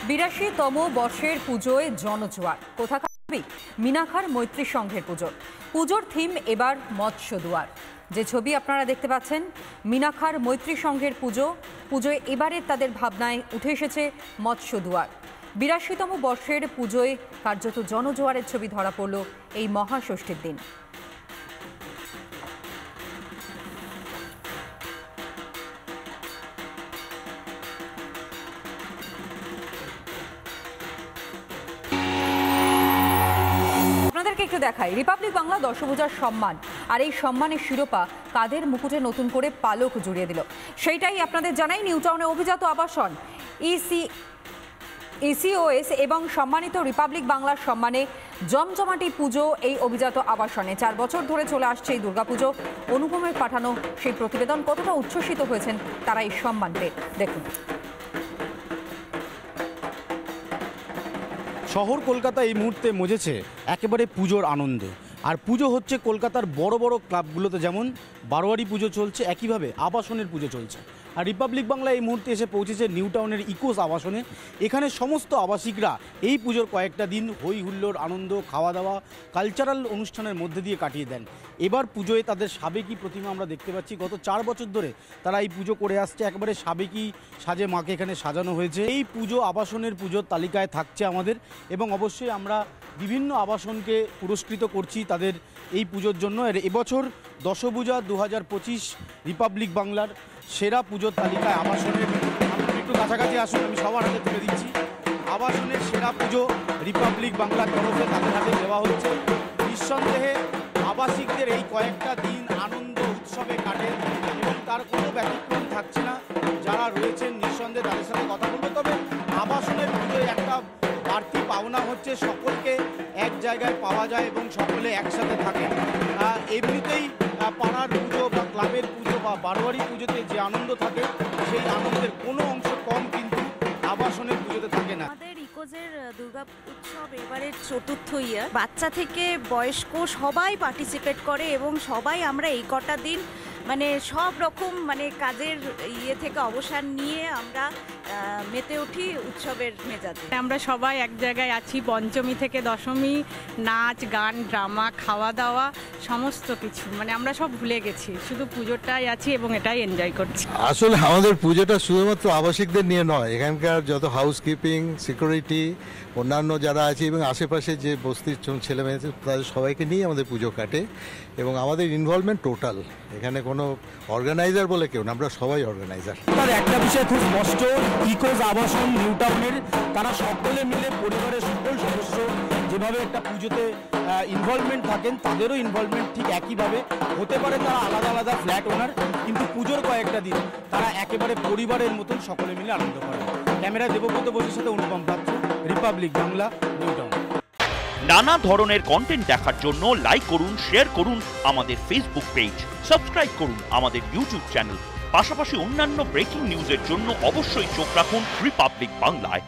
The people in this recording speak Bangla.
৮২তম বর্ষের পুজোয় জনজোয়ার। কোথাকার মিনাখার মৈত্রী সংঘের পুজোর থিম এবার মৎস্য দুয়ার। যে ছবি আপনারা দেখতে পাচ্ছেন, মিনাখার মৈত্রী সংঘের পুজোয় এবারে তাদের ভাবনায় উঠে এসেছে মৎস্য দুয়ার। ৮২তম বর্ষের পুজোয় কার্যত জনজোয়ারের ছবি ধরা পড়ল এই মহাষষ্ঠীর দিন। একটু দেখাই রিপাবলিক বাংলা দশভূজার সম্মান, আর এই সম্মানের শিরোপা কাদের মুকুটে নতুন করে পালক জুড়িয়ে দিল সেইটাই আপনাদের জানাই। নিউ টাউনে অভিজাত আবাসন ইসিওএস এবং সম্মানিত রিপাবলিক বাংলার সম্মানে জমজমাটি পুজো এই অভিজাত আবাসনে। 4 বছর ধরে চলে আসছে এই দুর্গাপুজো। অনুপমের পাঠানো সেই প্রতিবেদন কতটা উচ্ছ্বসিত হয়েছেন তারা এই সম্মান পেয়ে, দেখুন। শহর কলকাতা এই মুহূর্তে মজেছে একেবারে পুজোর আনন্দে। আর পুজো হচ্ছে কলকাতার বড় বড় ক্লাবগুলোতে যেমন বারোয়ারি পুজো চলছে, একইভাবে আবাসনের পুজো চলছে। আর রিপাবলিক বাংলা এই মুহূর্তে এসে পৌঁছেছে নিউ টাউনের ইকোস আবাসনে। এখানে সমস্ত আবাসিকরা এই পুজোর কয়েকটা দিন হই হুল্লোড়, আনন্দ, খাওয়া দাওয়া, কালচারাল অনুষ্ঠানের মধ্যে দিয়ে কাটিয়ে দেন। এবার পুজোয় তাদের সাবেকি প্রতিমা আমরা দেখতে পাচ্ছি। গত 4 বছর ধরে তারা এই পুজো করে আসছে। একেবারে সাবেকি সাজে মাকে এখানে সাজানো হয়েছে। এই পুজো আবাসনের পুজোর তালিকায় থাকছে আমাদের, এবং অবশ্যই আমরা বিভিন্ন আবাসনকে পুরস্কৃত করছি তাদের এই পুজোর জন্য। এবছর দশভূজা 2025 রিপাবলিক বাংলার সেরা পুজোর তালিকায় আবাসনের, একটু কাছাকাছি আসুন, আমি সবার হাতে তুলে দিচ্ছি। আবাসনের সেরা পুজো রিপাবলিক বাংলার তরফে তাদের হাতে দেওয়া হচ্ছে। নিঃসন্দেহে আবাসিকদের এই কয়েকটা দিন আনন্দ উৎসবে কাটে এবং তার কোনো ব্যতিক্রম থাকছে না। যারা রয়েছেন নিঃসন্দেহে তাদের সাথে কথা বলবো। তবে আবাসনের পুজোয় একটা বাড়তি পাওনা হচ্ছে সকলকে এক জায়গায় পাওয়া যায় এবং সকলে একসাথে থাকে। এমনিতেই পাড়ার পুজো বা ক্লাবের পুজো বা বারোয়ারি পুজোতে যে আনন্দ থাকে সেই আনন্দের কোনো অংশ কম কিন্তু আবাসনের পুজোতে থাকে না। আমাদের ইকোজের দুর্গা উৎসব এবারে 4র্থ ইয়ার। বাচ্চা থেকে বয়স্ক সবাই পার্টিসিপেট করে এবং সবাই আমরা এই কটা দিন মানে সব রকম কাজের থেকে অবসর নিয়ে আমরা মেতে উঠি উৎসবের মেজাজে। আমরা সবাই এক জায়গায় আছি, পঞ্চমী থেকে দশমী, নাচ গান ড্রামা খাওয়া দাওয়া সমস্ত কিছু আমরা সব ভুলে গেছি, শুধু পুজোটাই আছি এবং এটাই এনজয় করছি। আসলে আমাদের পুজোটা শুধুমাত্র আবাসিকদের নিয়ে নয়, এখানকার যত হাউসকিপিং, সিকিউরিটি, অন্যান্য যারা আছে এবং আশেপাশে যে বস্তির ছেলেমেয়ে তাদের সবাইকে নিয়ে আমাদের পুজো কাটে এবং আমাদের ইনভলভমেন্ট টোটাল। এখানে কোনো অর্গানাইজার বলে কেউ না, আমরা সবাই অর্গানাইজার। তার একটা বিষয় খুব স্পষ্ট, ইকোস আবাসন নিউ টাউনের তারা সকলে মিলে পরিবারের সকল সদস্য যেভাবে একটা পুজোতে ইনভলভমেন্ট থাকেন তাদেরও ইনভলভমেন্ট ঠিক একইভাবে হতে পারে। তারা আলাদা আলাদা ফ্ল্যাট ওনার, কিন্তু পুজোর কয়েকটা দিন তারা একেবারে পরিবারের মতন সকলে মিলে আনন্দ করে। ক্যামেরা দেবব্রত বসুর সাথে অনুপম পাত্র, রিপাবলিক বাংলা, নিউ টাউন। নানা ধরনের কন্টেন্ট দেখার জন্য লাইক করুন, শেয়ার করুন আমাদের ফেসবুক পেজ, সাবস্ক্রাইব করুন আমাদের ইউটিউব চ্যানেল। পাশাপাশি অন্যান্য ব্রেকিং নিউজের জন্য অবশ্যই চোখ রাখুন রিপাবলিক বাংলায়।